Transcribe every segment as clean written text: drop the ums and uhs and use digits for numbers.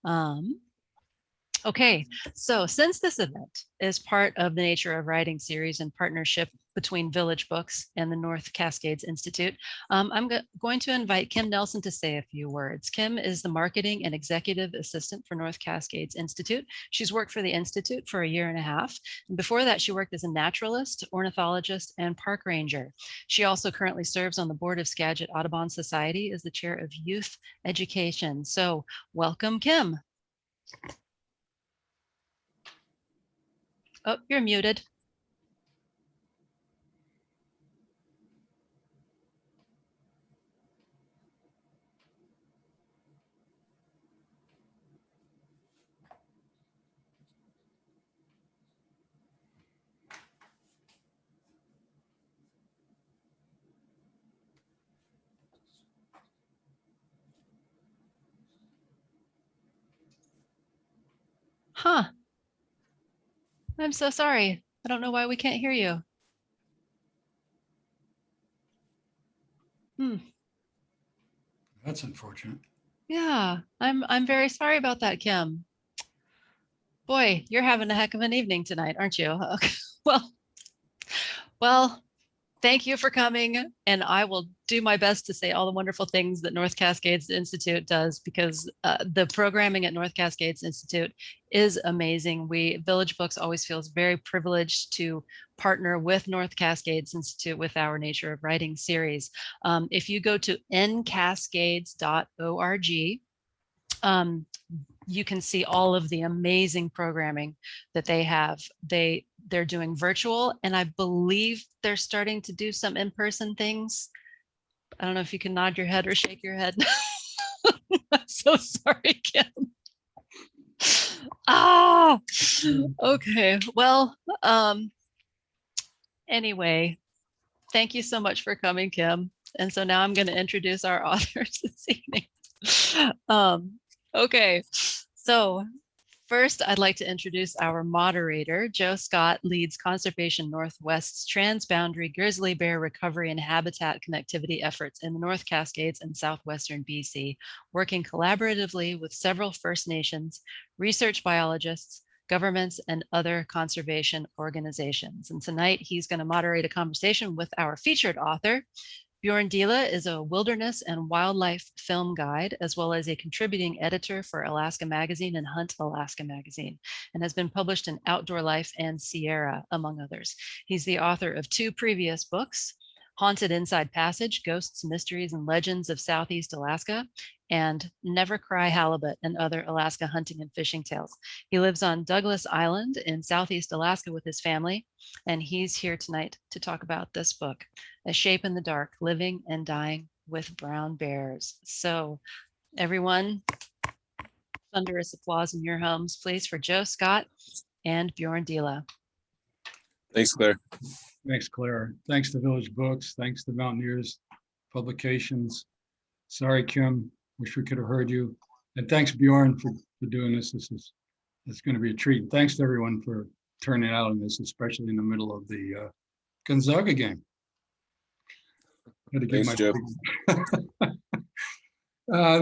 Um, Okay, so since this event is part of the Nature of Writing series in partnership between Village Books and the North Cascades Institute, I'm going to invite Kim Nelson to say a few words. Kim is the marketing and executive assistant for North Cascades Institute. She's worked for the Institute for a year and a half. And before that, she worked as a naturalist, ornithologist, and park ranger. She also currently serves on the board of Skagit Audubon Society as the chair of youth education. So welcome, Kim. Oh, you're muted. Huh. I'm so sorry. I don't know why we can't hear you. Hmm. That's unfortunate. Yeah, I'm very sorry about that, Kim. Boy, you're having a heck of an evening tonight, aren't you? Okay. Well, thank you for coming, and I will do my best to say all the wonderful things that North Cascades Institute does, because the programming at North Cascades Institute is amazing. Village Books always feels very privileged to partner with North Cascades Institute with our Nature of Writing series. If you go to ncascades.org, you can see all of the amazing programming that they have. They're doing virtual, and I believe they're starting to do some in-person things. I don't know if you can nod your head or shake your head. I'm so sorry, Kim. Okay. Well, anyway, thank you so much for coming, Kim. And so now I'm going to introduce our authors this evening. Okay, so first, I'd like to introduce our moderator. Joe Scott leads Conservation Northwest's transboundary grizzly bear recovery and habitat connectivity efforts in the North Cascades and southwestern BC, working collaboratively with several First Nations, research biologists, governments, and other conservation organizations. And tonight, he's going to moderate a conversation with our featured author. Bjorn Dihle is a wilderness and wildlife film guide, as well as a contributing editor for Alaska Magazine and Hunt Alaska Magazine, and has been published in Outdoor Life and Sierra, among others. He's the author of 2 previous books, Haunted Inside Passage, Ghosts, Mysteries, and Legends of Southeast Alaska, and Never Cry Halibut and Other Alaska Hunting and Fishing Tales. He lives on Douglas Island in Southeast Alaska with his family, and he's here tonight to talk about this book, A Shape in the Dark, Living and Dying with Brown Bears. So everyone, thunderous applause in your homes, please, for Joe Scott and Bjorn Dihle. Thanks, Claire. Thanks, Claire. Thanks to Village Books. Thanks to Mountaineers Publications. Sorry, Kim. Wish we could have heard you. And thanks, Bjorn, for doing this. It's going to be a treat. Thanks to everyone for turning out on this, especially in the middle of the Gonzaga game. Thanks, Joe.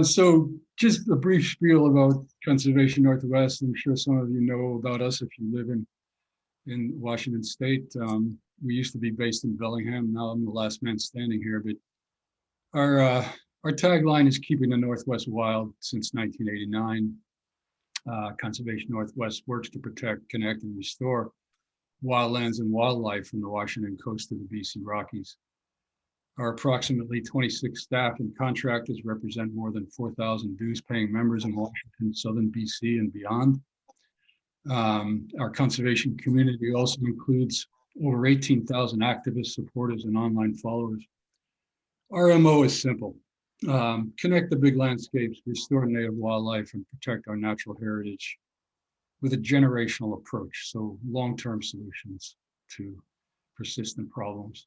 So just a brief spiel about Conservation Northwest. I'm sure some of you know about us if you live in Washington State. We used to be based in Bellingham. Now I'm the last man standing here, but our tagline is keeping the Northwest wild since 1989. Conservation Northwest works to protect, connect, and restore wildlands and wildlife from the Washington coast to the BC Rockies. Our approximately 26 staff and contractors represent more than 4,000 dues-paying members in Washington, southern BC, and beyond. Our conservation community also includes over 18,000 activists, supporters, and online followers. Our MO is simple: connect the big landscapes, restore native wildlife, and protect our natural heritage with a generational approach, so long-term solutions to persistent problems.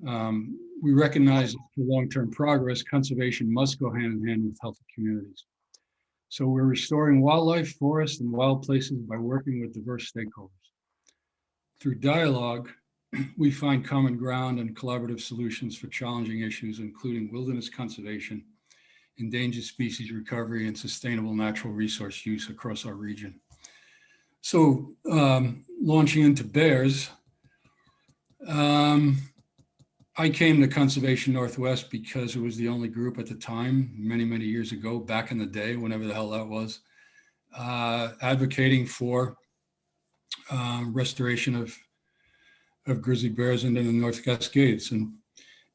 We recognize that for long-term progress, conservation must go hand in hand with healthy communities. So we're restoring wildlife, forests, and wild places by working with diverse stakeholders. Through dialogue, we find common ground and collaborative solutions for challenging issues, including wilderness conservation, endangered species recovery, and sustainable natural resource use across our region. So launching into bears, I came to Conservation Northwest because it was the only group at the time, many, many years ago, back in the day, whenever the hell that was, advocating for restoration of grizzly bears into the North Cascades. And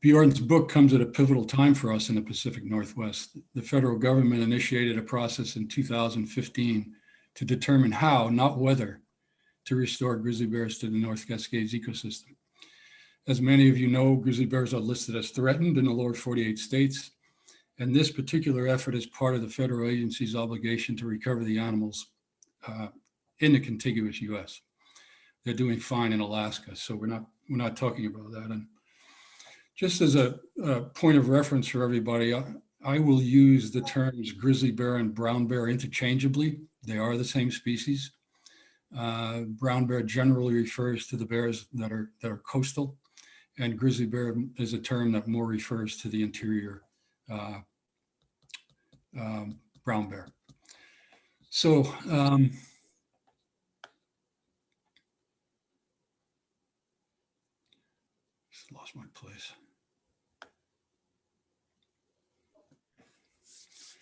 Bjorn's book comes at a pivotal time for us in the Pacific Northwest. The federal government initiated a process in 2015 to determine how, not whether, to restore grizzly bears to the North Cascades ecosystem. As many of you know, grizzly bears are listed as threatened in the lower 48 states, and this particular effort is part of the federal agency's obligation to recover the animals in the contiguous US. They're doing fine in Alaska, so we're not talking about that. And just as a point of reference for everybody, I will use the terms grizzly bear and brown bear interchangeably. They are the same species. Brown bear generally refers to the bears that are coastal, and grizzly bear is a term that more refers to the interior brown bear. So just lost my place.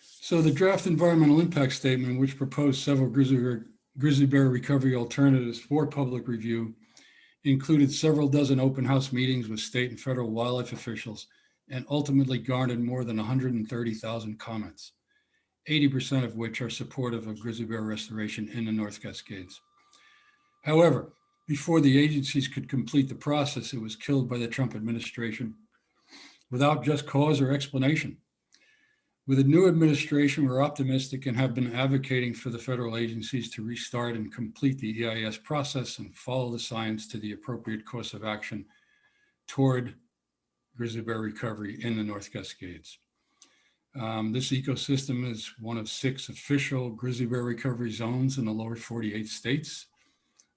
So the draft environmental impact statement, which proposed several grizzly bear recovery alternatives for public review, included several dozen open house meetings with state and federal wildlife officials, and ultimately garnered more than 130,000 comments, 80% of which are supportive of grizzly bear restoration in the North Cascades. However, before the agencies could complete the process, it was killed by the Trump administration without just cause or explanation. With a new administration, we're optimistic and have been advocating for the federal agencies to restart and complete the EIS process and follow the science to the appropriate course of action toward grizzly bear recovery in the North Cascades. This ecosystem is one of 6 official grizzly bear recovery zones in the lower 48 states.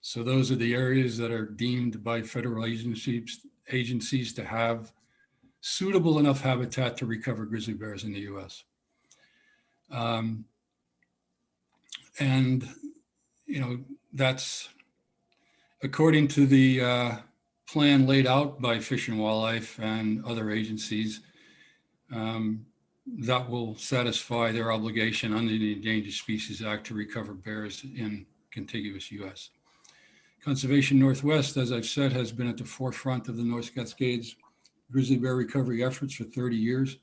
So those are the areas that are deemed by federal agencies to have suitable enough habitat to recover grizzly bears in the US. And, you know, that's according to the plan laid out by Fish and Wildlife and other agencies, that will satisfy their obligation under the Endangered Species Act to recover bears in contiguous US. Conservation Northwest, as I've said, has been at the forefront of the North Cascades grizzly bear recovery efforts for 30 years.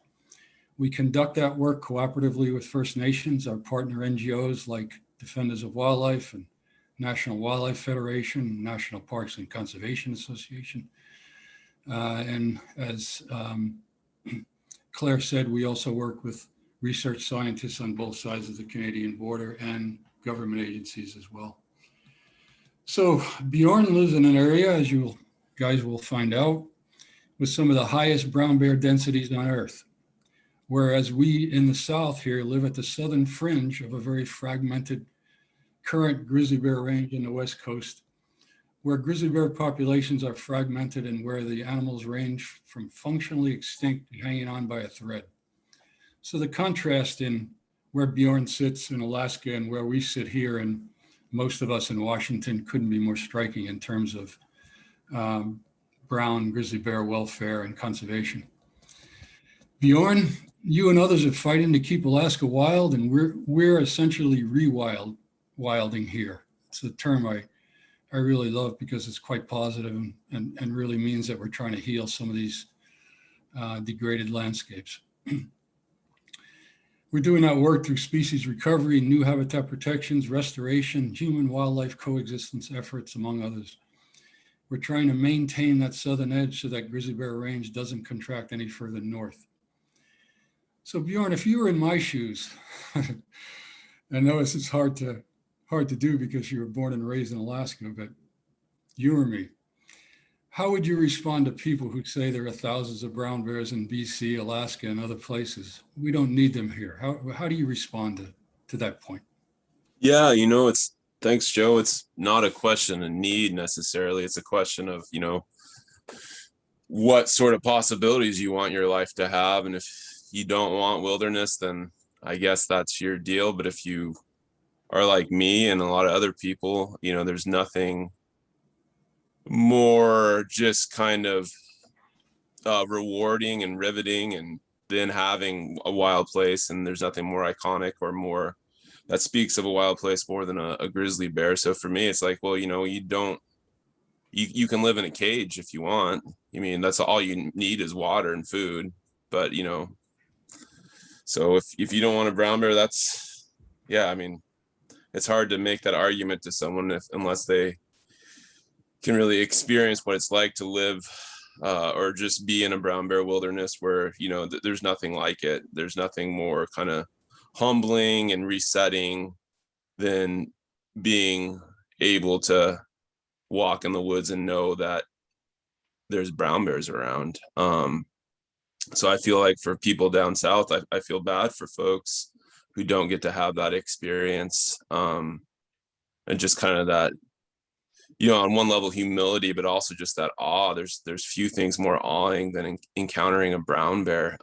We conduct that work cooperatively with First Nations, our partner NGOs like Defenders of Wildlife and National Wildlife Federation, National Parks and Conservation Association. And as Claire said, we also work with research scientists on both sides of the Canadian border and government agencies as well. So Bjorn lives in an area, as you guys will find out, with some of the highest brown bear densities on Earth. Whereas we in the South here live at the southern fringe of a very fragmented current grizzly bear range in the West Coast, where grizzly bear populations are fragmented and where the animals range from functionally extinct to hanging on by a thread. So the contrast in where Bjorn sits in Alaska and where we sit here, and most of us in Washington, couldn't be more striking in terms of brown grizzly bear welfare and conservation. Bjorn, you and others are fighting to keep Alaska wild, and we're essentially rewilding here. It's a term I really love because it's quite positive and really means that we're trying to heal some of these degraded landscapes. We're doing that work through species recovery, new habitat protections, restoration, human-wildlife coexistence efforts, among others. We're trying to maintain that southern edge so that grizzly bear range doesn't contract any further north. So Bjorn, if you were in my shoes, I know this is hard to do because you were born and raised in Alaska, but you or me, how would you respond to people who say there are thousands of brown bears in BC, Alaska, and other places? We don't need them here. How do you respond to that point? Yeah, thanks, Joe. It's not a question of need necessarily. It's a question of, what sort of possibilities you want your life to have. And if, you don't want wilderness, then I guess that's your deal. But if you are like me and a lot of other people, you know, there's nothing more just kind of rewarding and riveting and then having a wild place, and there's nothing more iconic or more that speaks of a wild place more than a grizzly bear. So for me, it's like, well, you know, you can live in a cage if you want. I mean, that's all you need is water and food. But you know, so if you don't want a brown bear, that's, yeah, I mean, it's hard to make that argument to someone unless they can really experience what it's like to live or just be in a brown bear wilderness where, you know, there's nothing like it. There's nothing more kind of humbling and resetting than being able to walk in the woods and know that there's brown bears around. So I feel like for people down south, I feel bad for folks who don't get to have that experience. And just kind of that, you know, on one level humility, but also just that awe. There's few things more awing than encountering a brown bear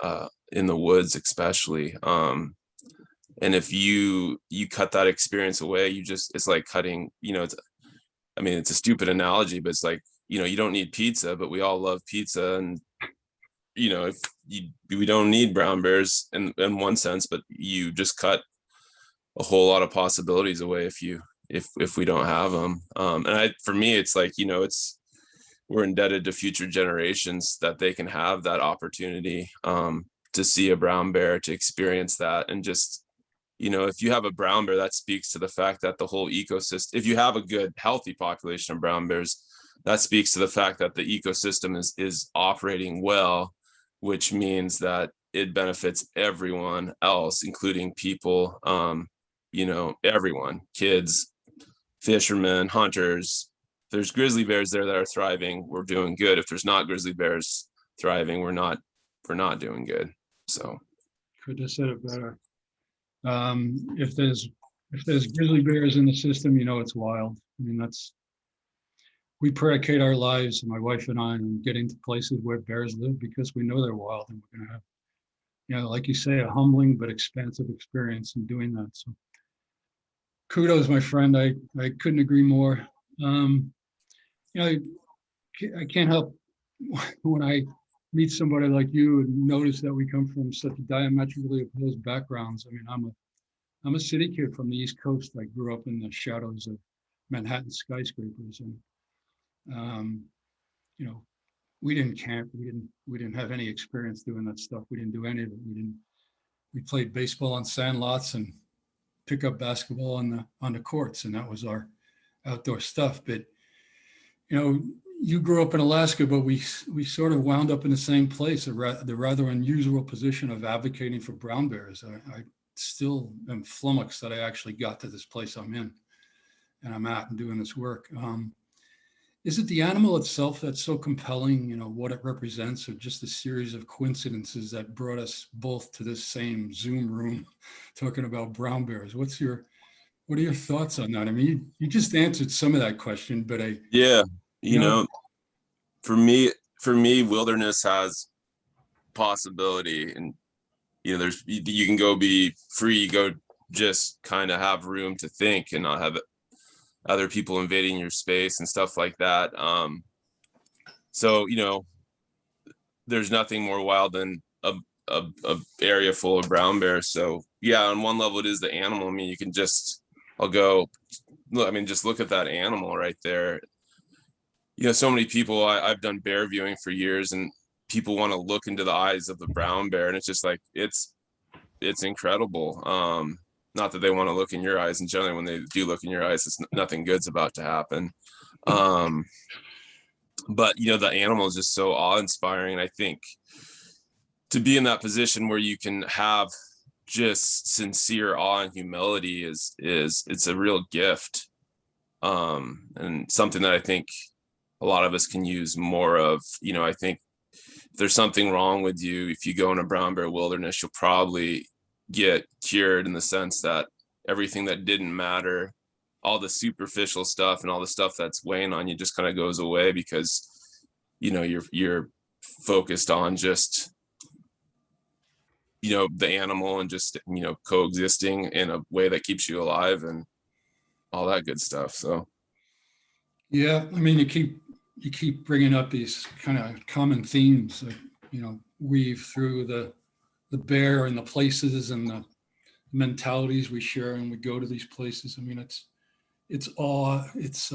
in the woods, especially. And if you cut that experience away, it's like cutting, you know, I mean, it's a stupid analogy, but it's like, you know, you don't need pizza, but we all love pizza. And, you know, we don't need brown bears in one sense, but you just cut a whole lot of possibilities away if we don't have them. And for me, it's like, you know, we're indebted to future generations that they can have that opportunity to see a brown bear, to experience that. And just, you know, if you have a brown bear, that speaks to the fact that the whole ecosystem, if you have a good, healthy population of brown bears, that speaks to the fact that the ecosystem is operating well, which means that it benefits everyone else, including people, you know, everyone, kids, fishermen, hunters. If there's grizzly bears there that are thriving, we're doing good. If there's not grizzly bears thriving, we're not doing good. So Could have said it better. If there's grizzly bears in the system, you know it's wild. I mean, we predicate our lives, my wife and I, on getting to places where bears live because we know they're wild, and we're gonna have, you know, like you say, a humbling but expansive experience in doing that. So kudos, my friend. I couldn't agree more. You know, I can't help when I meet somebody like you and notice that we come from such diametrically opposed backgrounds. I mean, I'm a city kid from the East Coast. I grew up in the shadows of Manhattan skyscrapers, and you know, we didn't camp. We didn't have any experience doing that stuff. We didn't do any of it. We played baseball on sand lots and pick up basketball on the courts, and that was our outdoor stuff. But you know, you grew up in Alaska, but we sort of wound up in the same place, the rather unusual position of advocating for brown bears. I still am flummoxed that I actually got to this place I'm in, and I'm at and doing this work. Is it the animal itself that's so compelling, you know, what it represents, or just a series of coincidences that brought us both to this same Zoom room talking about brown bears? What are your thoughts on that? I mean, you just answered some of that question, but yeah, you know, for me, wilderness has possibility, and you know, you can go be free, go just kind of have room to think and not have other people invading your space and stuff like that. So, you know, there's nothing more wild than a area full of brown bears. So yeah, on one level it is the animal. I mean, you can just, just look at that animal right there. You know, so many people, I've done bear viewing for years, and people want to look into the eyes of the brown bear, and it's just like, it's incredible. Not that they want to look in your eyes, and generally when they do look in your eyes, it's nothing good's about to happen. But you know, the animal is just so awe-inspiring. And I think to be in that position where you can have just sincere awe and humility it's a real gift. And something that I think a lot of us can use more of. You know, I think if there's something wrong with you, if you go in a brown bear wilderness, you'll probably get cured, in the sense that everything that didn't matter, all the superficial stuff and all the stuff that's weighing on you, just kind of goes away, because you know, you're focused on just the animal and just, coexisting in a way that keeps you alive and all that good stuff. So Yeah, I mean, you keep bringing up these kind of common themes that weave through the bear and the places and the mentalities we share, and we go to these places. I mean, it's awe, it's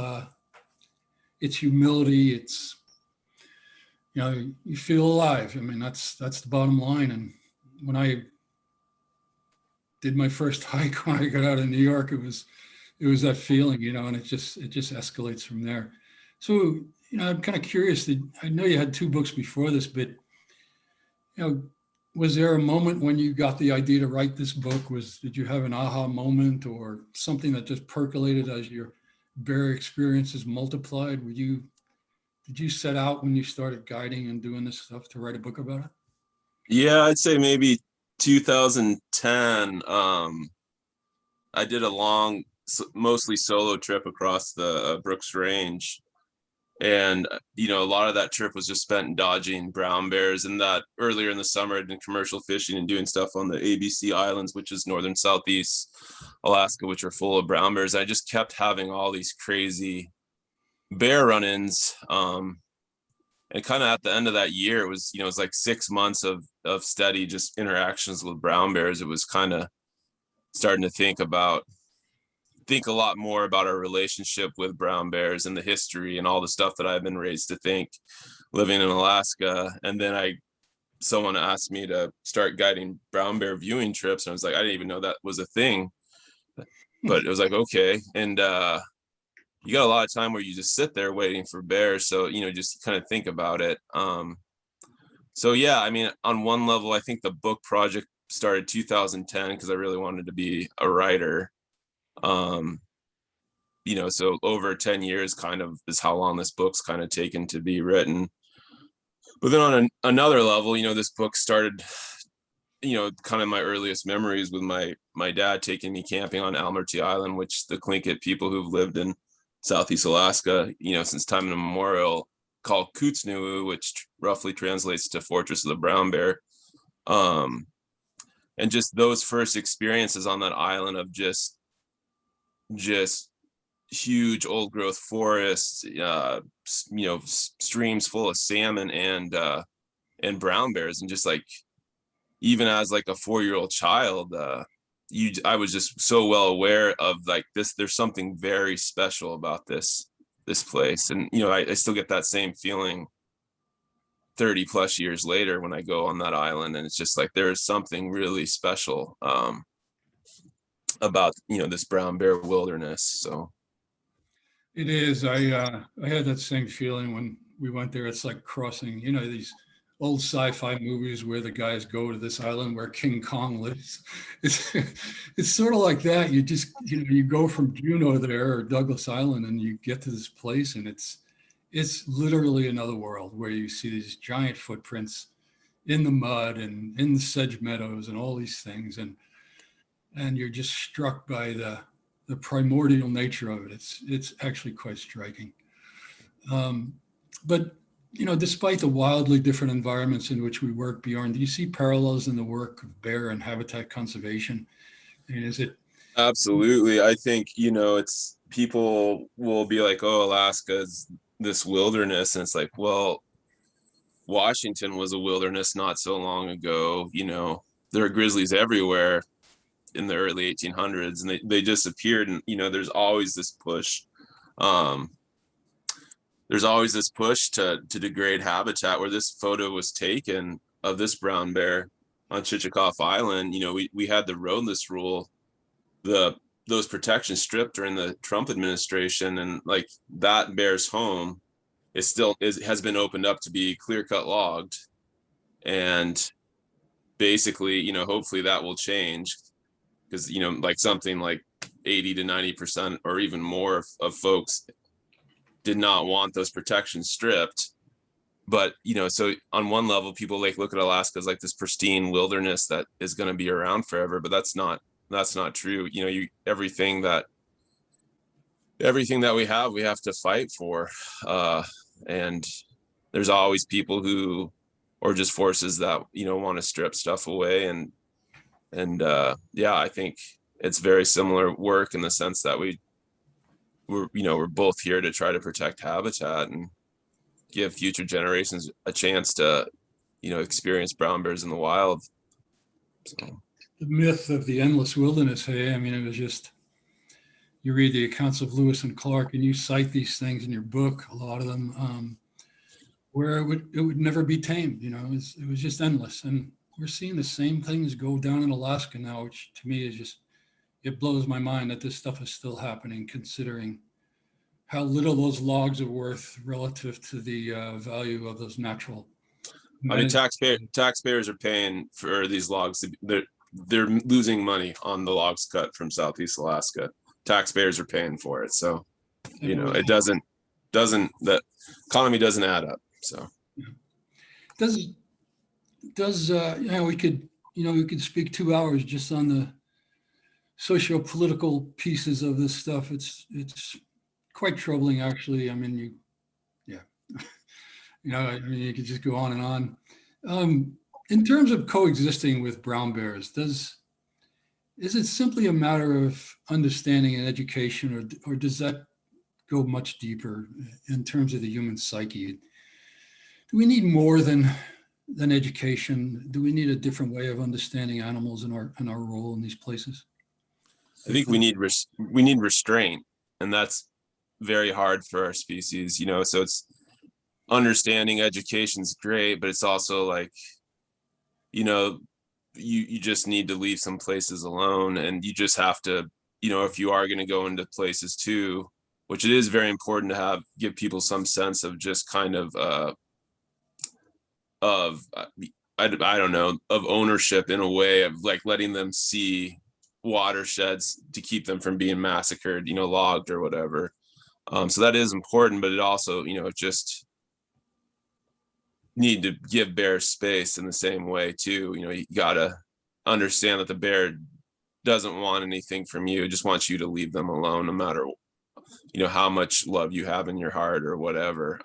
humility, it's you feel alive. I mean, that's the bottom line. And when I did my first hike when I got out of New York, it was that feeling, and it just escalates from there. So, I'm kind of curious that I know you had two books before this, but was there a moment when you got the idea to write this book? Did you have an aha moment or something that just percolated as your bear experiences multiplied? Did you set out when you started guiding and doing this stuff to write a book about it? yeah, I'd say maybe 2010. I did a long, mostly solo trip across the Brooks Range. And, a lot of that trip was just spent dodging brown bears. And that earlier in the summer, I'd been commercial fishing and doing stuff on the ABC Islands, which is northern southeast Alaska, which are full of brown bears. I just kept having all these crazy bear run-ins. And kind of at the end of that year, it was like 6 months of steady just interactions with brown bears. It was kind of starting to think a lot more about our relationship with brown bears and the history and all the stuff that I've been raised to think living in Alaska. And then someone asked me to start guiding brown bear viewing trips. And I was like, I didn't even know that was a thing, but it was like, okay. And, you got a lot of time where you just sit there waiting for bears. So, just kind of think about it. So yeah, I mean, on one level, I think the book project started 2010 because I really wanted to be a writer. So over 10 years kind of is how long this book's kind of taken to be written. But then on another level, this book started, kind of my earliest memories with my dad taking me camping on Almerty Island, which the Tlingit people who've lived in Southeast Alaska, since time immemorial, called Kootznoe, which roughly translates to Fortress of the Brown Bear. And just those first experiences on that island of just huge old growth forests, streams full of salmon and brown bears, and just like, even as like a 4-year-old child, I was just so well aware of like this, there's something very special about this place. And, I still get that same feeling 30 plus years later when I go on that island. And it's just like, there's something really special about, this brown bear wilderness. So. It is. I had that same feeling when we went there. It's like crossing, these old sci-fi movies where the guys go to this island where King Kong lives. It's sort of like that. You just, you go from Juneau there or Douglas Island and you get to this place, and it's literally another world where you see these giant footprints in the mud and in the sedge meadows and all these things. And you're just struck by the primordial nature of it. It's actually quite striking. But despite the wildly different environments in which we work, Bjorn, do you see parallels in the work of bear and habitat conservation? And is it? Absolutely. I think, it's, people will be like, oh, Alaska is this wilderness. And it's like, well, Washington was a wilderness not so long ago. There are grizzlies everywhere in the early 1800s, and they disappeared. And, there's always this push. There's always this push to degrade habitat. Where this photo was taken of this brown bear on Chichikov Island, we had the roadless rule, those protections stripped during the Trump administration, and like that bear's home has been opened up to be clear-cut logged, and basically, hopefully that will change, because like something like 80 to 90% or even more of folks did not want those protections stripped. But so on one level, people like look at Alaska as like this pristine wilderness that is going to be around forever, but that's not true. Everything that we have to fight for, and there's always people who, or just forces that want to strip stuff away. And And yeah, I think it's very similar work in the sense that we're both here to try to protect habitat and give future generations a chance to, experience brown bears in the wild. So. The myth of the endless wilderness, hey, I mean, it was just, you read the accounts of Lewis and Clark and you cite these things in your book, a lot of them, where it would never be tamed, it was just endless. And we're seeing the same things go down in Alaska now, which to me is just, it blows my mind that this stuff is still happening, considering how little those logs are worth relative to the value of those natural. I mean, taxpayers are paying for these logs. They're losing money on the logs cut from Southeast Alaska. Taxpayers are paying for it, so it doesn't that economy doesn't add up. So we could speak 2 hours just on the socio-political pieces of this stuff. It's quite troubling, actually. I mean, you could just go on and on. In terms of coexisting with brown bears, is it simply a matter of understanding and education, or does that go much deeper in terms of the human psyche? Do we need more than education? Do we need a different way of understanding animals and our role in these places? I think we need restraint, and that's very hard for our species. So it's understanding education's great, but it's also like, you just need to leave some places alone, and you just have to, if you are going to go into places too, which it is very important to give people some sense of just kind of I don't know, of ownership, in a way of like letting them see watersheds to keep them from being massacred, logged or whatever. So that is important, but it also, just need to give bears space in the same way too. You gotta understand that the bear doesn't want anything from you. It just wants you to leave them alone, no matter, how much love you have in your heart or whatever.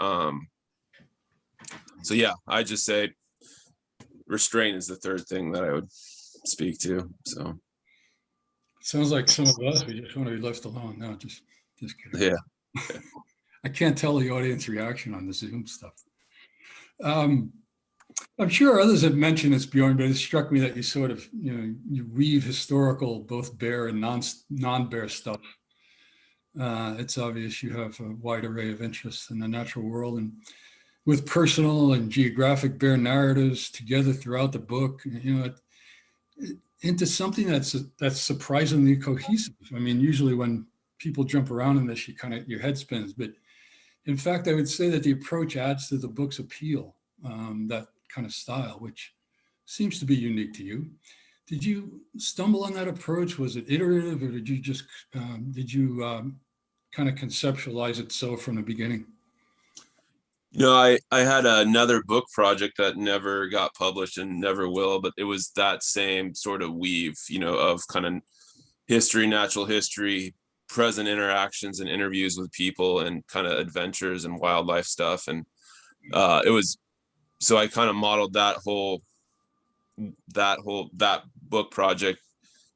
So yeah, I just say restraint is the third thing that I would speak to. So sounds like some of us, we just want to be left alone. No, just kidding. Yeah. I can't tell the audience reaction on the Zoom stuff. I'm sure others have mentioned this, Bjorn, but it struck me that you sort of, you weave historical, both bear and non-bear stuff. It's obvious you have a wide array of interests in the natural world, and with personal and geographic bear narratives together throughout the book, into something that's surprisingly cohesive. I mean, usually when people jump around in this, your head spins, but in fact, I would say that the approach adds to the book's appeal, that kind of style, which seems to be unique to you. Did you stumble on that approach? Was it iterative, or did you just kind of conceptualize it so from the beginning? I had another book project that never got published and never will, but it was that same sort of weave, of kind of history, natural history, present interactions and interviews with people, and kind of adventures and wildlife stuff. And so I kind of modeled that book project.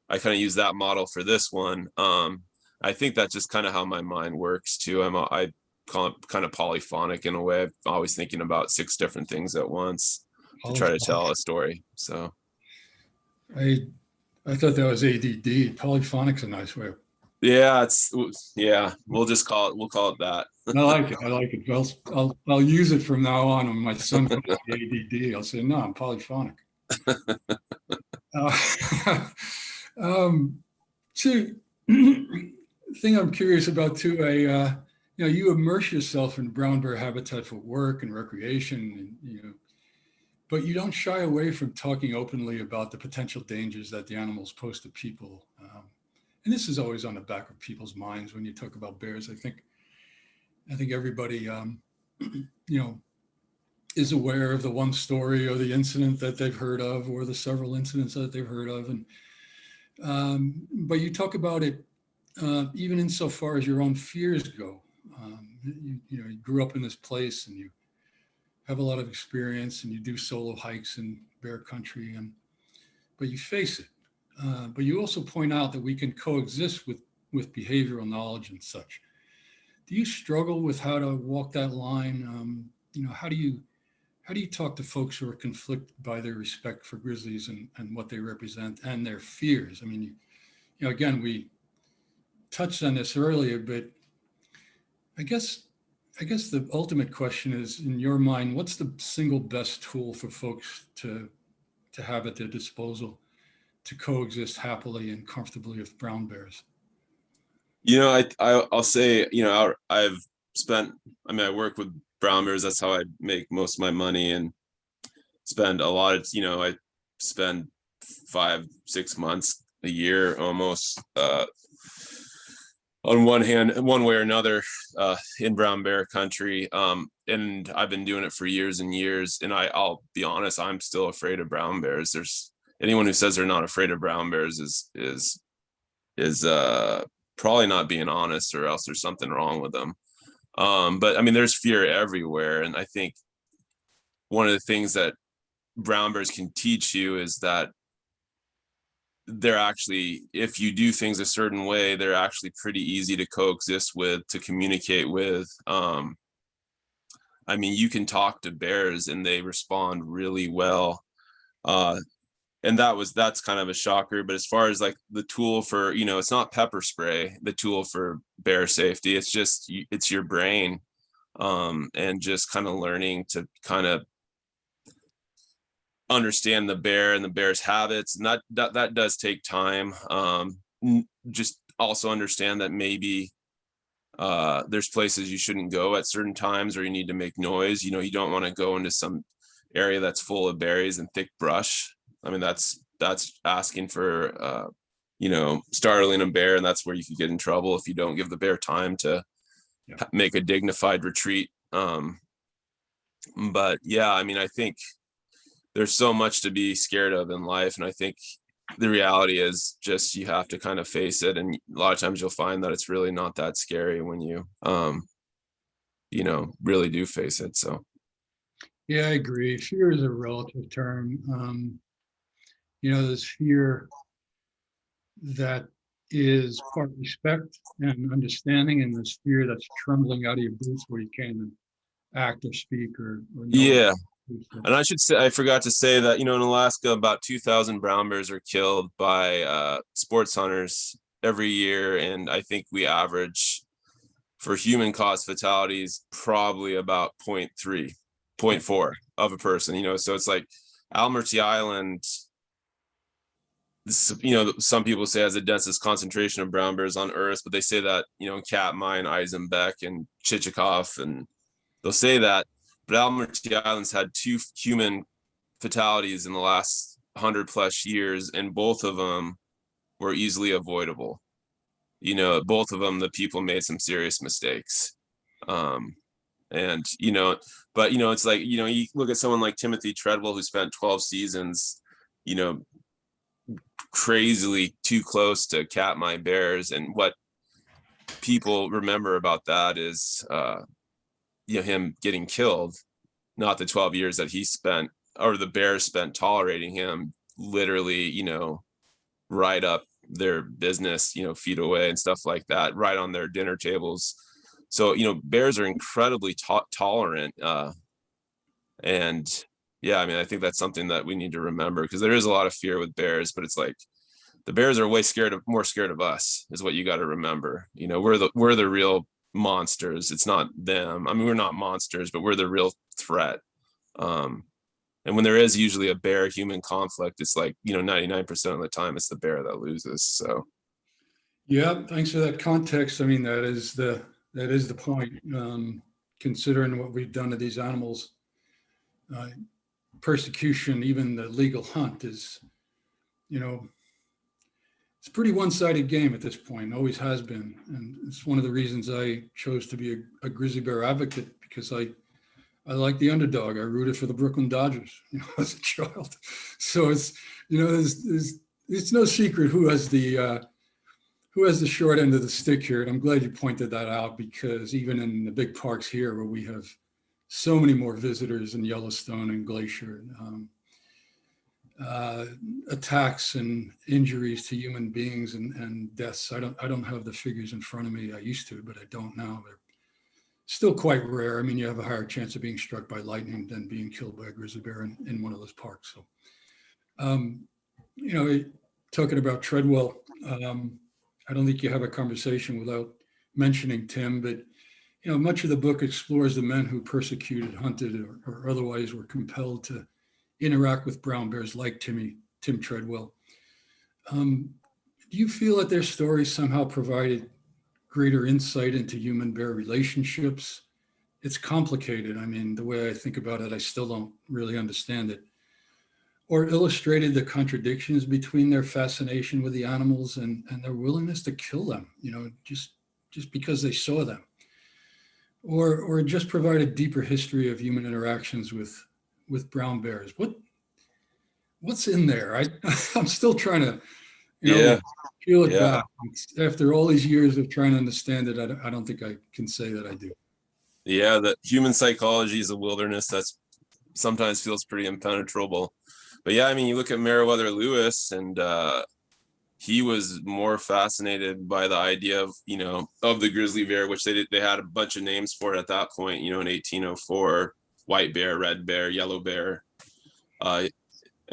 I kind of use that model for this one. I think that's just kind of how my mind works too. I call it kind of polyphonic in a way. I'm always thinking about 6 different things at once to try to tell a story. So I thought that was ADD. Polyphonic's a nice way. Yeah, we'll call it that. I like it. I'll use it from now on. When my son calls me ADD, I'll say, no, I'm polyphonic. Thing I'm curious about too, you immerse yourself in brown bear habitat for work and recreation, and but you don't shy away from talking openly about the potential dangers that the animals pose to people. And this is always on the back of people's minds when you talk about bears. I think everybody, is aware of the one story or the incident that they've heard of, or the several incidents that they've heard of. And but you talk about it even insofar as your own fears go. You grew up in this place, and you have a lot of experience, and you do solo hikes in bear country, but you face it. but you also point out that we can coexist with behavioral knowledge and such. Do you struggle with how to walk that line? How do you talk to folks who are conflicted by their respect for grizzlies and what they represent and their fears? I mean, again, we touched on this earlier, but I guess the ultimate question is, in your mind, what's the single best tool for folks to have at their disposal to coexist happily and comfortably with brown bears? I'll say, I've spent, I work with brown bears. That's how I make most of my money, and spend a lot of, I spend 5-6 months a year almost, on one hand, one way or another, in brown bear country. And I've been doing it for years and years. And I'll be honest, I'm still afraid of brown bears. There's anyone who says they're not afraid of brown bears is probably not being honest, or else there's something wrong with them. But I mean, there's fear everywhere. And I think one of the things that brown bears can teach you is that they're actually, if you do things a certain way, they're actually pretty easy to coexist with, to communicate with. I mean, you can talk to bears and they respond really well. And that's kind of a shocker. But as far as like the tool for, it's not pepper spray, the tool for bear safety, it's just, it's your brain, and just kind of learning to kind of understand the bear and the bear's habits. And that does take time. Just also understand that maybe there's places you shouldn't go at certain times, or you need to make noise. You don't want to go into some area that's full of berries and thick brush. I mean, that's asking for, startling a bear, and that's where you could get in trouble if you don't give the bear time to make a dignified retreat. But yeah, I mean, I think there's so much to be scared of in life, and I think the reality is just you have to kind of face it, and a lot of times you'll find that it's really not that scary when you really do face it. So yeah, I agree. Fear is a relative term. There's fear that is part respect and understanding, and there's fear that's trembling out of your boots where you can't even act or speak or yeah. And I should say, I forgot to say that, in Alaska, about 2,000 brown bears are killed by sports hunters every year. And I think we average for human caused fatalities probably about 0.3, 0.4 of a person, so it's like Almaty Island, some people say has the densest concentration of brown bears on Earth, but they say that, Katmai and Eisenbeck and Chichikov, and they'll say that. But Almaty Island's had 2 human fatalities in the last 100+ years, and both of them were easily avoidable. Both of them, the people made some serious mistakes. And, but, it's like, you look at someone like Timothy Treadwell, who spent 12 seasons, crazily too close to Katmai bears. And what people remember about that is, him getting killed, not the 12 years that he spent, or the bears spent tolerating him, literally, right up their business, feet away and stuff like that, right on their dinner tables. So, bears are incredibly tolerant. And yeah, I mean, I think that's something that we need to remember, because there is a lot of fear with bears, but it's like the bears are more scared of us, is what you got to remember. We're the real monsters. It's not them. I mean, we're not monsters, but we're the real threat. And when there is usually a bear human conflict, it's like, 99% of the time it's the bear that loses. So yeah, thanks for that context. I mean, that is the point. Considering what we've done to these animals, persecution, even the legal hunt, is, it's a pretty one-sided game at this point, always has been. And it's one of the reasons I chose to be a grizzly bear advocate, because I like the underdog. I rooted for the Brooklyn Dodgers, as a child. So it's, it's no secret who has the short end of the stick here. And I'm glad you pointed that out, because even in the big parks here, where we have so many more visitors in Yellowstone and Glacier, uh, attacks and injuries to human beings and deaths. I don't have the figures in front of me. I used to, but I don't now. They're still quite rare. I mean, you have a higher chance of being struck by lightning than being killed by a grizzly bear in one of those parks. So, you know, talking about Treadwell, I don't think you have a conversation without mentioning Tim, but you know, much of the book explores the men who persecuted, hunted, or otherwise were compelled to interact with brown bears like Tim Treadwell. Do you feel that their stories somehow provided greater insight into human bear relationships? It's complicated. I mean, the way I think about it, I still don't really understand it. Or illustrated the contradictions between their fascination with the animals and their willingness to kill them, you know, just because they saw them. Or just provide a deeper history of human interactions with brown bears. What's in there? I'm still trying to, you know, Yeah, peel it yeah, back. After all these years of trying to understand it, I don't think I can say that I do. yeah. The human psychology is a wilderness that's sometimes feels pretty impenetrable. But yeah, I mean, you look at Meriwether Lewis, and he was more fascinated by the idea of, you know, of the grizzly bear, which they had a bunch of names for it at that point, you know, in 1804, white bear, red bear, yellow bear. I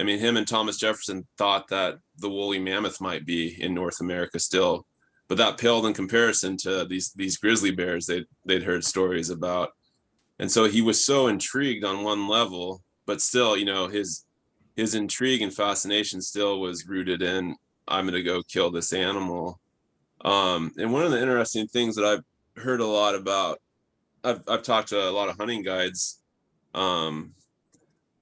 mean, him and Thomas Jefferson thought that the woolly mammoth might be in North America still, but that paled in comparison to these grizzly bears they'd heard stories about. And so he was so intrigued on one level, but still, you know, his intrigue and fascination still was rooted in, I'm going to go kill this animal. And one of the interesting things that I've heard a lot about, I've talked to a lot of hunting guides,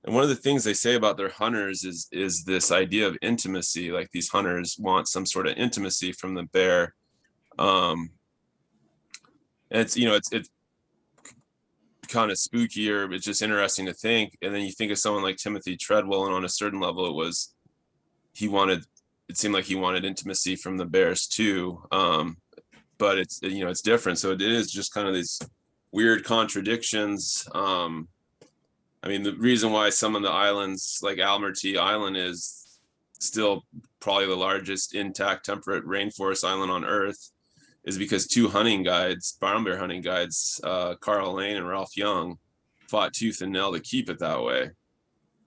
and one of the things they say about their hunters is this idea of intimacy. Like, these hunters want some sort of intimacy from the bear. And it's, you know, it's kind of spooky, or it's just interesting to think. And then you think of someone like Timothy Treadwell, and on a certain level, it seemed like he wanted intimacy from the bears too. But it's, you know, it's different. So it is just kind of these weird contradictions. I mean, the reason why some of the islands, like Almaty Island, is still probably the largest intact temperate rainforest island on Earth, is because two hunting guides, brown bear hunting guides, Carl Lane and Ralph Young, fought tooth and nail to keep it that way.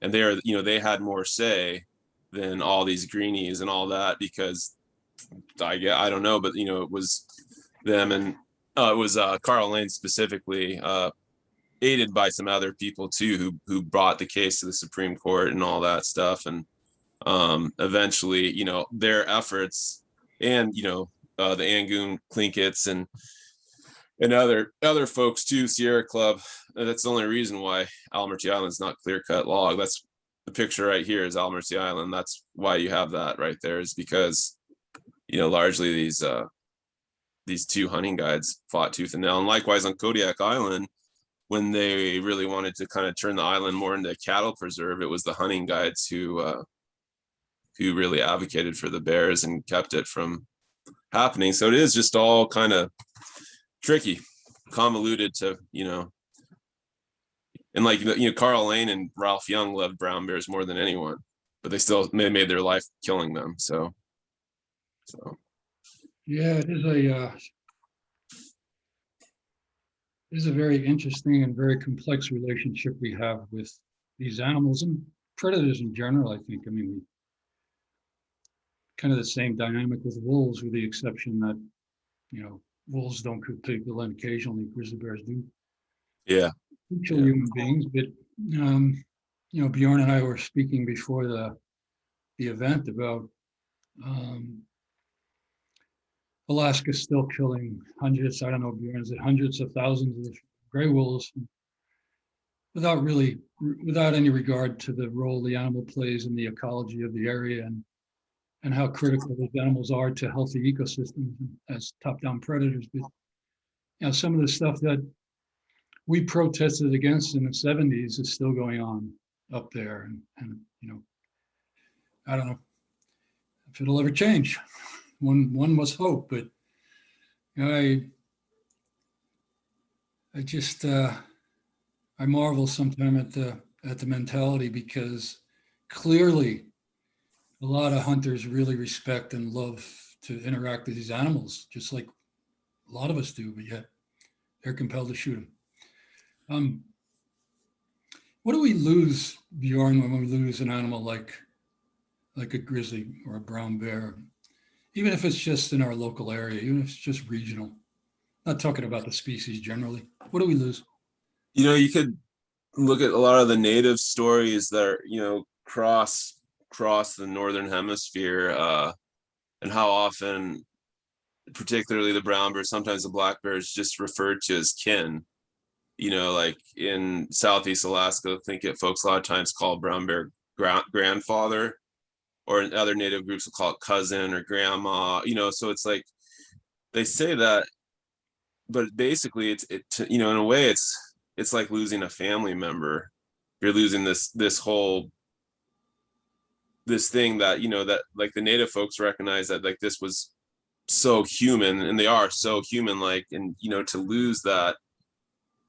And they had more say than all these greenies and all that, because I don't know, but you know, it was them, and it was Carl Lane specifically, aided by some other people too, who brought the case to the Supreme Court and all that stuff. And eventually, you know, their efforts, and you know, the Angoon Clinkets and other folks too, Sierra Club. That's the only reason why Almaty Island is not clear cut log. That's the picture right here is Almaty Island. That's why you have that right there, is because, you know, largely these two hunting guides fought tooth and nail. And likewise on Kodiak Island, when they really wanted to kind of turn the island more into a cattle preserve, it was the hunting guides who really advocated for the bears and kept it from happening. So it is just all kind of tricky, convoluted to, you know, and like, you know, Carl Lane and Ralph Young loved brown bears more than anyone, but they still made their life killing them. So Yeah, it is a very interesting and very complex relationship we have with these animals and predators in general, I think. I mean, we kind of the same dynamic with wolves, with the exception that, you know, wolves don't kill people, and occasionally grizzly bears do yeah, kill human beings. But you know, Bjorn and I were speaking before the event about Alaska still killing hundreds, I don't know, Bjorn, is it hundreds of thousands of gray wolves without any regard to the role the animal plays in the ecology of the area, and how critical those animals are to healthy ecosystems as top-down predators. But you know, some of the stuff that we protested against in the 70s is still going on up there. And you know, I don't know if it'll ever change. One must hope, but you know, I just I marvel sometimes at the mentality, because clearly A lot of hunters really respect and love to interact with these animals, just like a lot of us do, but yet they're compelled to shoot them. Um, what do we lose, Bjorn, when we lose an animal like a grizzly or a brown bear, even if it's just in our local area, even if it's just regional? Not talking about the species generally. What do we lose? You could look at a lot of the native stories that are, cross the northern hemisphere, and how often, particularly the brown bear, sometimes the black bear, is just referred to as kin. Like in Southeast Alaska, I think folks a lot of times call brown bear grandfather, or in other native groups will call it cousin or grandma. So it's like they say that, but basically in a way it's like losing a family member. You're losing this thing that, that like the native folks recognize that like this was so human, and they are so human like, and to lose that,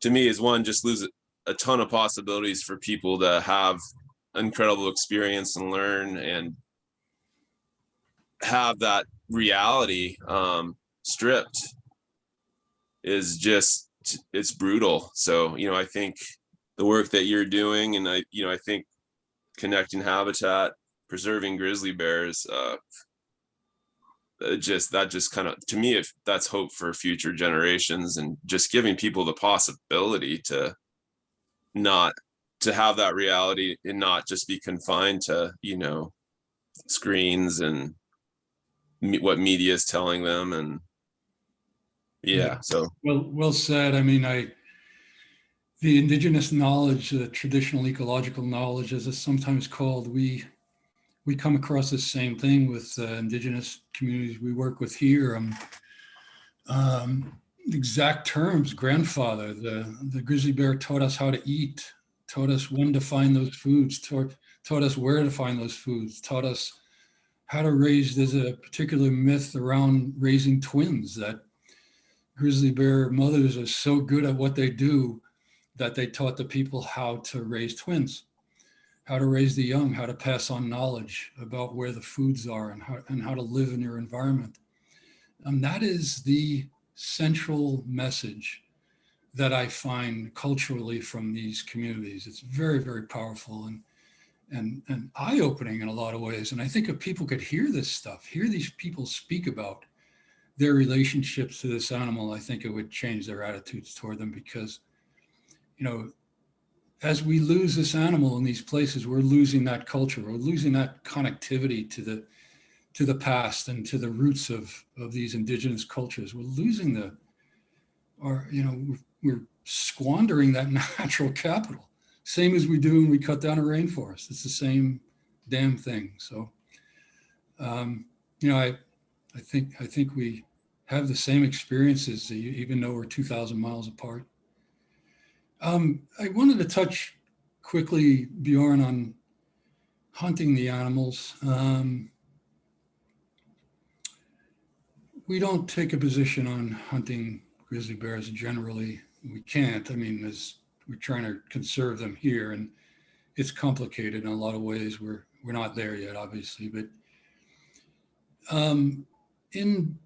to me, is one, just lose a ton of possibilities for people to have incredible experience and learn and have that reality stripped, is just, it's brutal. So I think the work that you're doing, and I think connecting habitat, preserving grizzly bears, that just kind of, to me, if that's hope for future generations, and just giving people the possibility to not to have that reality and not just be confined to screens and what media is telling them. And Yeah, so well said. I mean, the indigenous knowledge, the traditional ecological knowledge, as it's sometimes called, we come across the same thing with indigenous communities we work with here. Exact terms, grandfather, the grizzly bear taught us how to eat, taught us when to find those foods, taught us where to find those foods, taught us how to raise. There's a particular myth around raising twins, that grizzly bear mothers are so good at what they do that they taught the people how to raise twins, how to raise the young, how to pass on knowledge about where the foods are, and how to live in your environment. And that is the central message that I find culturally from these communities. It's very, very powerful and eye-opening in a lot of ways. And I think if people could hear this stuff, hear these people speak about their relationships to this animal, I think it would change their attitudes toward them. Because, as we lose this animal in these places, we're losing that culture. We're losing that connectivity to the past and to the roots of these indigenous cultures. We're losing we're squandering that natural capital. Same as we do when we cut down a rainforest. It's the same damn thing. So, I think we have the same experiences, even though we're 2,000 miles apart. I wanted to touch quickly, Bjorn, on hunting the animals. We don't take a position on hunting grizzly bears generally. We can't. I mean, we're trying to conserve them here, and it's complicated in a lot of ways. We're not there yet, obviously, but in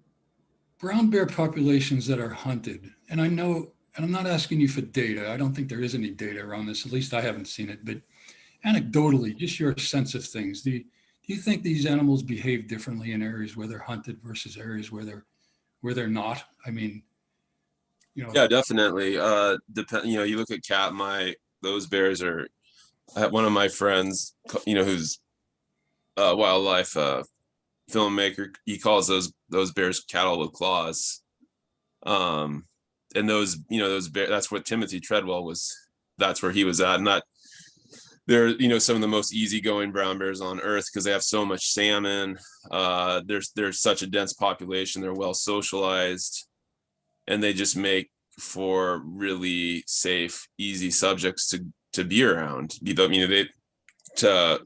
brown bear populations that are hunted, and I know, and I'm not asking you for data. I don't think there is any data around this. At least I haven't seen it. But anecdotally, just your sense of things. Do you think these animals behave differently in areas where they're hunted versus areas where they're not? I mean, yeah, definitely. You look at Katmai, those bears are, I have one of my friends, who's a wildlife filmmaker, he calls those bears cattle with claws. And those bears, that's what Timothy Treadwell was, that's where he was at. And that they're, some of the most easygoing brown bears on earth, because they have so much salmon. There's such a dense population, they're well socialized, and they just make for really safe, easy subjects to be around. To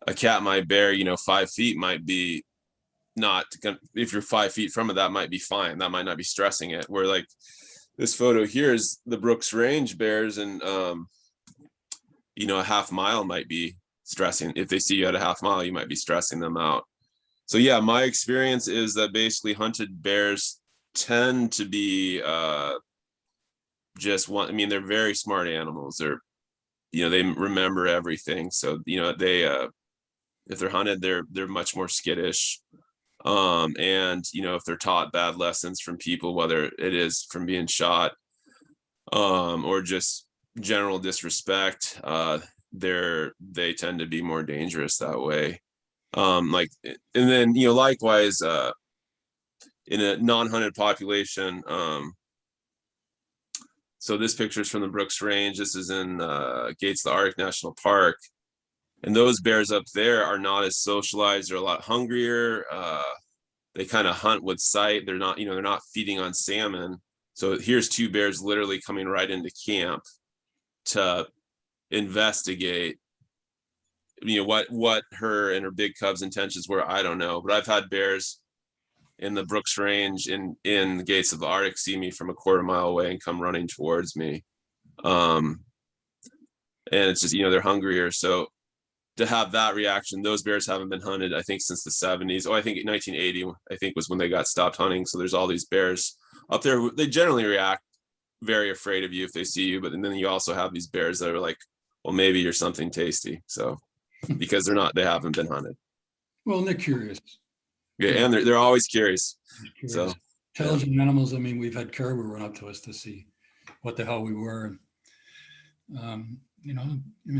a Katmai bear, 5 feet might be not, if you're 5 feet from it, that might be fine. That might not be stressing it. Where like this photo here is the Brooks Range bears, and a half mile might be stressing. If they see you at a half mile, you might be stressing them out. So yeah, my experience is that basically hunted bears tend to be just one. I mean, they're very smart animals. They remember everything. So they if they're hunted, they're much more skittish. And if they're taught bad lessons from people, whether it is from being shot, or just general disrespect, they tend to be more dangerous that way. And then likewise, in a non-hunted population, so this picture is from the Brooks Range. This is in Gates of the Arctic National Park. And those bears up there are not as socialized. They're a lot hungrier. They kind of hunt with sight. They're not feeding on salmon. So here's two bears literally coming right into camp to investigate, what her and her big cub's intentions were. I don't know, but I've had bears in the Brooks Range in the Gates of the Arctic see me from a quarter mile away and come running towards me. And it's just, they're hungrier. So to have that reaction, those bears haven't been hunted, I think, since the 70s. I think 1980, I think, was when they got stopped hunting. So there's all these bears up there. They generally react very afraid of you if they see you. But then you also have these bears that are like, well, maybe you're something tasty. So because they haven't been hunted. Well, and they're curious. Yeah, and they're always curious. So intelligent animals. I mean, we've had caribou run up to us to see what the hell we were. And,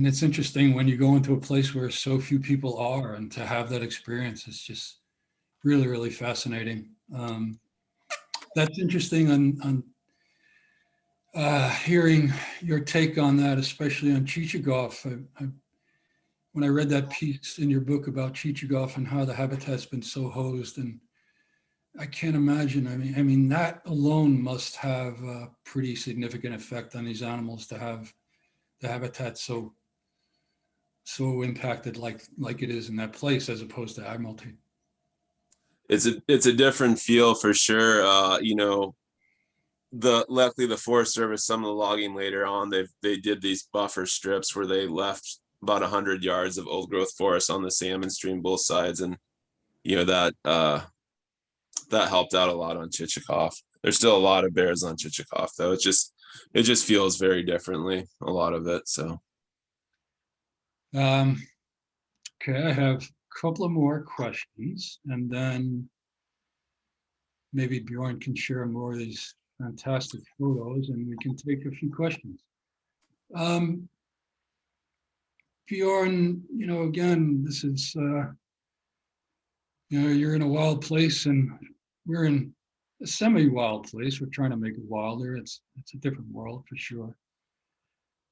it's interesting when you go into a place where so few people are, and to have that experience is just really, really fascinating. That's interesting on hearing your take on that, especially on Chichagof. When I read that piece in your book about Chichagof and how the habitat's been so hosed, and I can't imagine. I mean, that alone must have a pretty significant effect on these animals to have the habitat so impacted like it is in that place, as opposed to Admiralty. It's a different feel for sure. Luckily the Forest Service, some of the logging later on, they did these buffer strips where they left about 100 yards of old growth forest on the salmon stream both sides, and that helped out a lot on Chichagof. There's still a lot of bears on Chichagof though. It just feels very differently, a lot of it. So okay, I have a couple of more questions, and then maybe Bjorn can share more of these fantastic photos and we can take a few questions. Bjorn, again, this is, you're in a wild place and we're in a semi-wild place. We're trying to make it wilder. It's a different world for sure.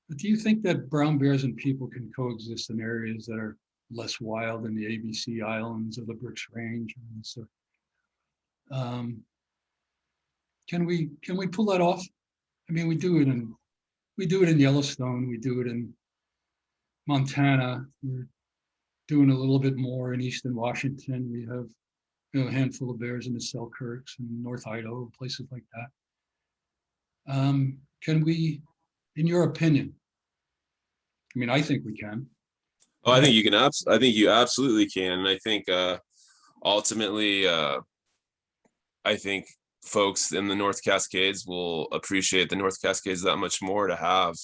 But do you think that brown bears and people can coexist in areas that are less wild than the ABC Islands or the Brooks Range? So, can we pull that off? I mean, we do it in Yellowstone. We do it in Montana. We're doing a little bit more in Eastern Washington. We have a handful of bears in the Selkirks and North Idaho, places like that. Can we, in your opinion? I mean, I think we can. I think you can. I think you absolutely can. And I think ultimately, I think folks in the North Cascades will appreciate the North Cascades that much more to have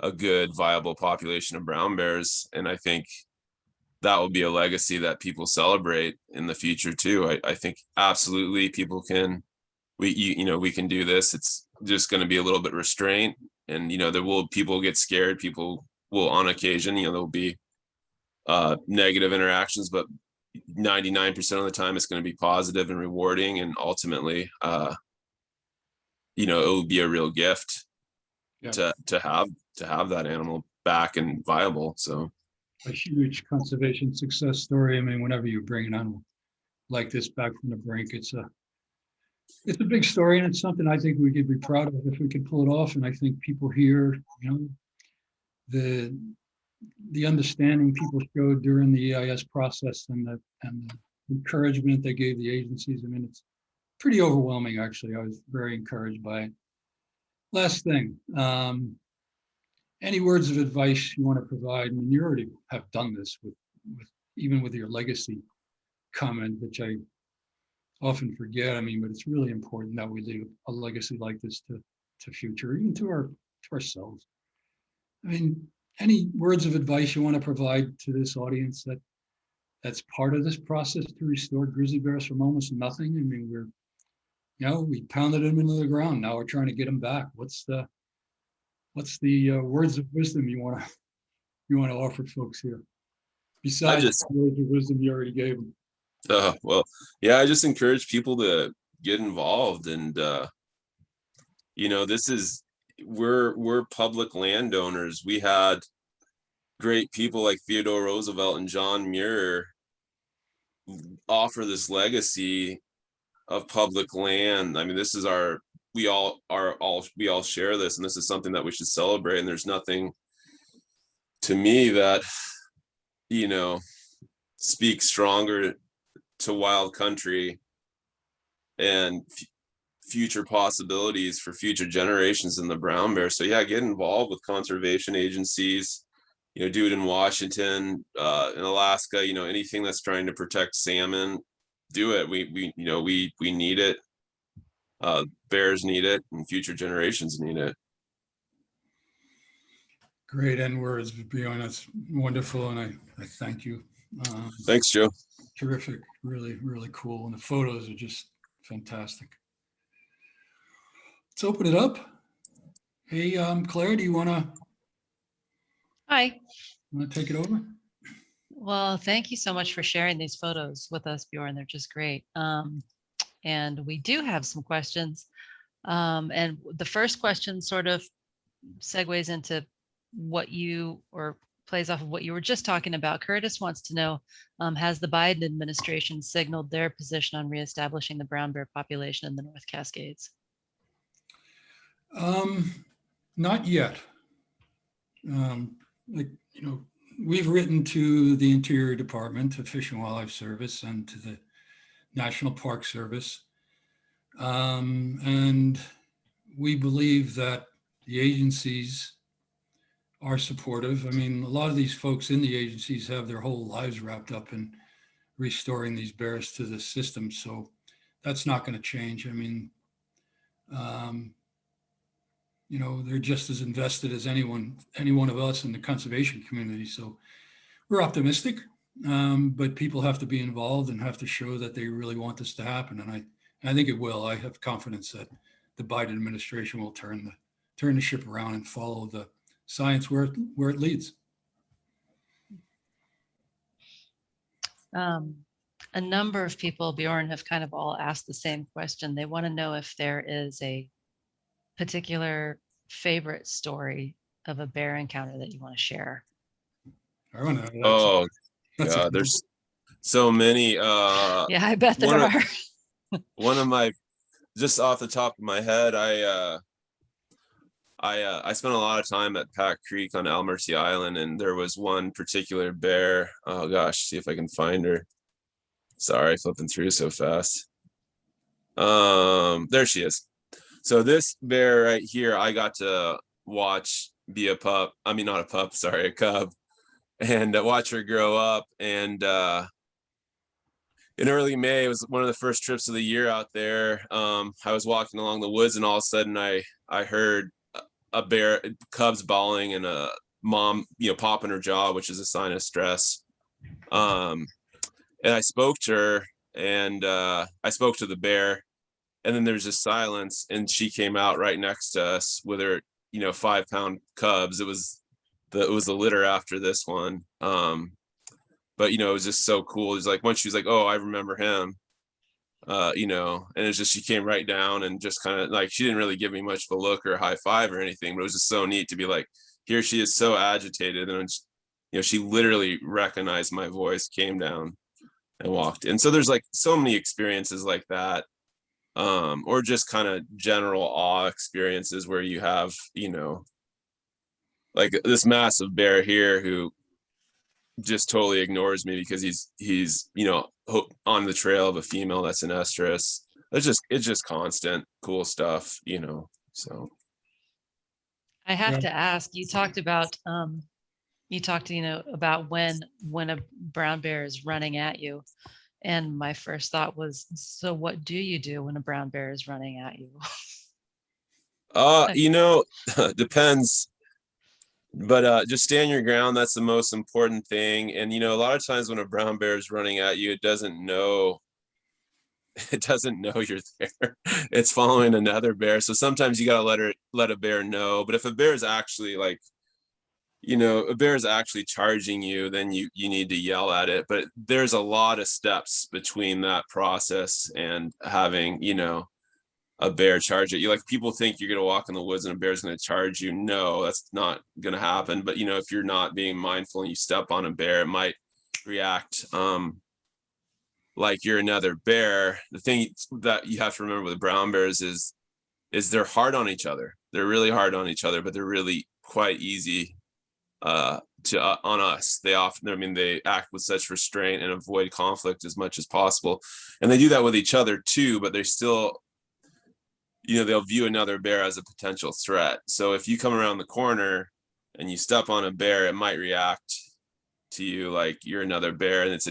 a good, viable population of brown bears. And I think that will be a legacy that people celebrate in the future too. I think absolutely people can. We can do this. It's just going to be a little bit restraint, and people get scared. People will, on occasion, there'll be negative interactions, but 99% of the time it's going to be positive and rewarding, and ultimately it will be a real gift to have that animal back and viable. So a huge conservation success story. I mean, whenever you bring an animal like this back from the brink, it's a big story, and it's something I think we could be proud of if we could pull it off. And I think people here, the understanding people showed during the EIS process and the encouragement they gave the agencies. I mean, it's pretty overwhelming, actually. I was very encouraged by it. Last thing, any words of advice you want to provide? I mean, you already have done this with even with your legacy comment, which I often forget. I mean, but it's really important that we leave a legacy like this to future, even to ourselves. I mean, any words of advice you want to provide to this audience that's part of this process to restore grizzly bears from almost nothing? I mean, we pounded them into the ground. Now we're trying to get them back. What's the words of wisdom you want to offer folks here? Besides the words of wisdom you already gave them. Well, yeah, I just encourage people to get involved, and we're public landowners. We had great people like Theodore Roosevelt and John Muir offer this legacy of public land. I mean, this is we all share this, and this is something that we should celebrate. And there's nothing to me that speaks stronger to wild country and future possibilities for future generations than the brown bear. So yeah, get involved with conservation agencies, do it in Washington, in Alaska, anything that's trying to protect salmon, do it. We need it. Bears need it, and future generations need it. Great end words, Bjorn. That's wonderful, and I thank you. Thanks, Joe. Terrific, really, really cool, and the photos are just fantastic. Let's open it up. Hey, Claire, do you want Hi. to take it over? Well, thank you so much for sharing these photos with us, Bjorn. They're just great. And we do have some questions. And the first question sort of segues into plays off of what you were just talking about. Curtis wants to know, has the Biden administration signaled their position on reestablishing the brown bear population in the North Cascades? Not yet. We've written to the Interior Department, to Fish and Wildlife Service, and to the National Park Service. And we believe that the agencies are supportive. I mean, a lot of these folks in the agencies have their whole lives wrapped up in restoring these bears to the system. So that's not going to change. I mean, they're just as invested as any one of us in the conservation community. So we're optimistic, but people have to be involved and have to show that they really want this to happen. And I think it will. I have confidence that the Biden administration will turn the ship around and follow the science where it leads. A number of people, Bjorn, have kind of all asked the same question. They want to know if there is a particular favorite story of a bear encounter that you want to share. I want to. Yeah, there's so many. Yeah, I bet there are. One of my, just off the top of my head, I spent a lot of time at Pack Creek on Almercy Island, and there was one particular bear. Oh gosh, see if I can find her. Sorry, flipping through so fast. There she is. So this bear right here, I got to watch be a pup. I mean, not a pup, sorry, a cub, and watch her grow up. And in early May, it was one of the first trips of the year out there. I was walking along the woods, and all of a sudden I heard a bear, cubs bawling, and a mom, popping her jaw, which is a sign of stress. And I spoke to her, and I spoke to the bear, and then there's just silence, and she came out right next to us with her, 5-pound cubs. It was the litter after this one. But it was just so cool. It's like once she was like, "Oh, I remember him," and it's just, she came right down and just kind of like, she didn't really give me much of a look or a high five or anything, but it was just so neat to be like, here she is, so agitated, and she literally recognized my voice, came down and walked. And so there's like so many experiences like that, or just kind of general awe experiences where you have, like this massive bear here who just totally ignores me because he's on the trail of a female that's an estrus. It's just constant cool stuff, so. I have Yeah. to ask, you talked about, about when a brown bear is running at you. And my first thought was, so what do you do when a brown bear is running at you? Depends. But just stand your ground. That's the most important thing. And a lot of times when a brown bear is running at you, it doesn't know you're there. It's following another bear. So sometimes you gotta let a bear know. But if a bear is actually a bear is actually charging you, then you need to yell at it. But there's a lot of steps between that process and having a bear charge at you. Like, people think you're going to walk in the woods and a bear's going to charge you. No, that's not going to happen. But if you're not being mindful and you step on a bear, it might react like you're another bear. The thing that you have to remember with brown bears is they're hard on each other. They're really hard on each other, but they're really quite easy on us. They act with such restraint and avoid conflict as much as possible. And they do that with each other too, but they still they'll view another bear as a potential threat. So if you come around the corner and you step on a bear, it might react to you like you're another bear. And it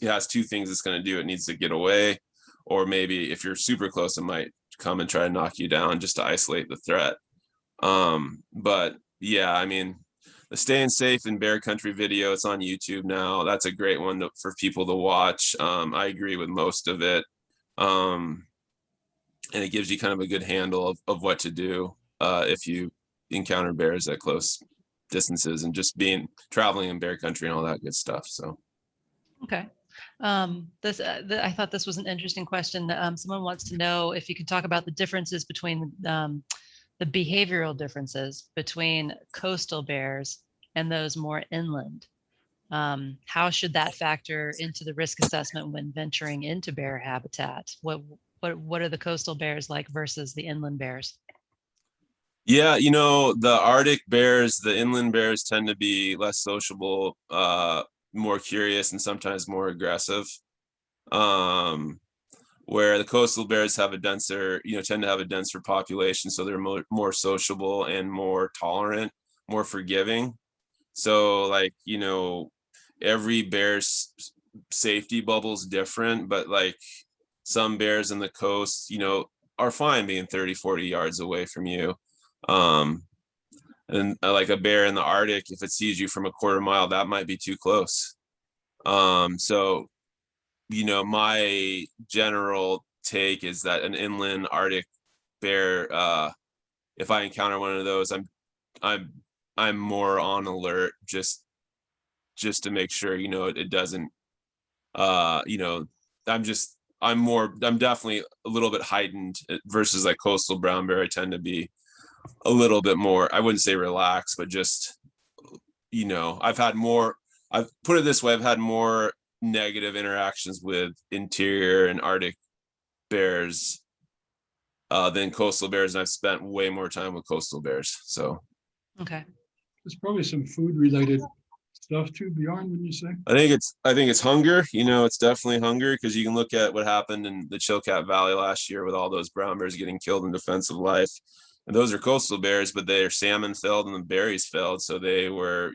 has two things it's going to do. It needs to get away, or maybe if you're super close, it might come and try to knock you down just to isolate the threat. But yeah, the Staying Safe in Bear Country video, it's on YouTube now. That's a great one for people to watch. I agree with most of it. And it gives you kind of a good handle of what to do if you encounter bears at close distances, and just traveling in bear country and all that good stuff. So, Okay. I thought this was an interesting question. Someone wants to know if you could talk about the differences between the behavioral differences between coastal bears and those more inland. How should that factor into the risk assessment when venturing into bear habitat? What are the coastal bears like versus the inland bears? Yeah, the Arctic bears, the inland bears tend to be less sociable, more curious, and sometimes more aggressive. Where the coastal bears have tend to have a denser population, so they're more sociable and more tolerant, more forgiving. So every bear's safety bubble is different, but some bears in the coast, are fine being 30, 40 yards away from you. And like a bear in the Arctic, if it sees you from a quarter mile, that might be too close. So, my general take is that an inland Arctic bear, if I encounter one of those, I'm more on alert just to make sure, it doesn't, I'm definitely a little bit heightened versus like coastal brown bear. I tend to be a little bit more, I wouldn't say relaxed, but just, I've put it this way, I've had more negative interactions with interior and Arctic bears than coastal bears. And I've spent way more time with coastal bears. So, okay. There's probably some food related stuff too, Bjorn, wouldn't you say? I think it's hunger. It's definitely hunger, because you can look at what happened in the Chilkat Valley last year with all those brown bears getting killed in defense of life. And those are coastal bears, but they're salmon filled and the berries filled. So they were,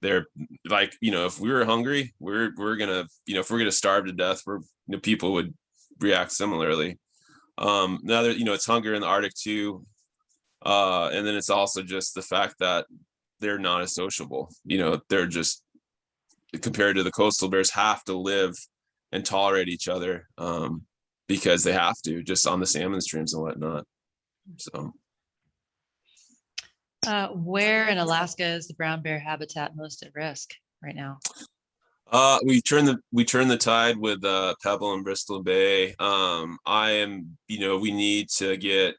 they're like, if we were hungry, we're gonna, if we're gonna starve to death, people would react similarly. Now that, it's hunger in the Arctic too. And then it's also just the fact that they're not as sociable. They're just, compared to the coastal bears, have to live and tolerate each other because they have to, just on the salmon streams and whatnot. So, where in Alaska is the brown bear habitat most at risk right now? we turn the tide with Pebble and Bristol Bay. We need to get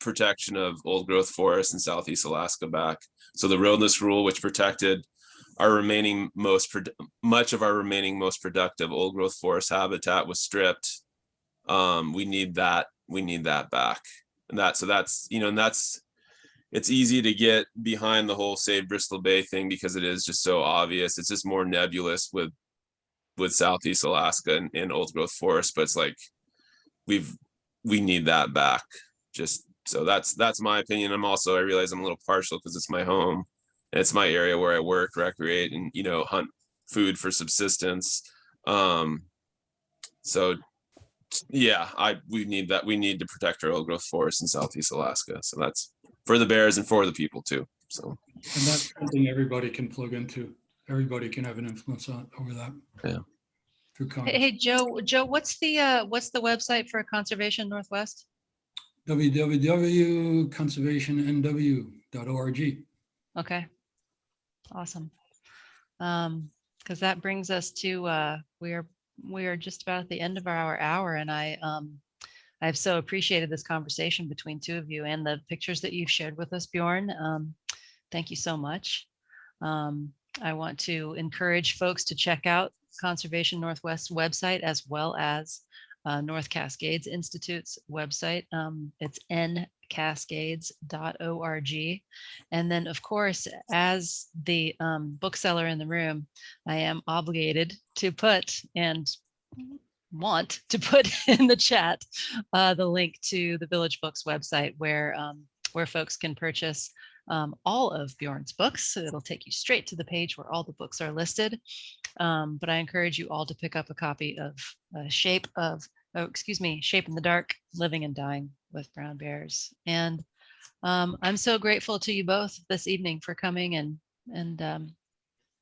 protection of old growth forests in Southeast Alaska back. So the roadless rule, which protected much of our remaining most productive old growth forest habitat, was stripped. We need that back. And it's easy to get behind the whole Save Bristol Bay thing because it is just so obvious. It's just more nebulous with Southeast Alaska and old growth forest, but it's like we need that back just So that's my opinion. I realize I'm a little partial because it's my home. And it's my area where I work, recreate, and, you know, hunt food for subsistence. So yeah, we need that. We need to protect our old growth forests in Southeast Alaska. So that's for the bears and for the people too. So, and that's something everybody can plug into. Everybody can have an influence on over that. Yeah. Through Congress. Hey, Joe, what's the website for Conservation Northwest? www.conservationnw.org. Okay. Awesome. Because that brings us to we are just about at the end of our hour, and I've so appreciated this conversation between two of you and the pictures that you've shared with us, Bjorn. Thank you so much. I want to encourage folks to check out Conservation Northwest website as well as North Cascades Institute's website. It's ncascades.org. And then, of course, as the bookseller in the room, I am obligated to put and want to put in the chat the link to the Village Books website where folks can purchase all of Bjorn's books. So it'll take you straight to the page where all the books are listed. But I encourage you all to pick up a copy of Shape in the Dark, Living and Dying with Brown Bears. And I'm so grateful to you both this evening for coming and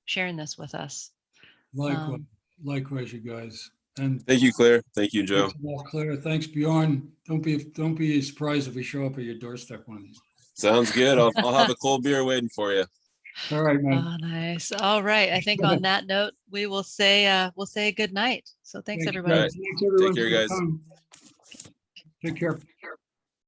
sharing this with us. Likewise, you guys. And thank you, Claire. Thank you, Joe. Claire. Thanks, Bjorn. Don't be surprised if we show up at your doorstep one of these. Sounds good. I'll have a cold beer waiting for you. All right, man. Oh, nice. All right. I think on that note, we will say good night. So thanks everybody. Right. Take care, guys. Take care.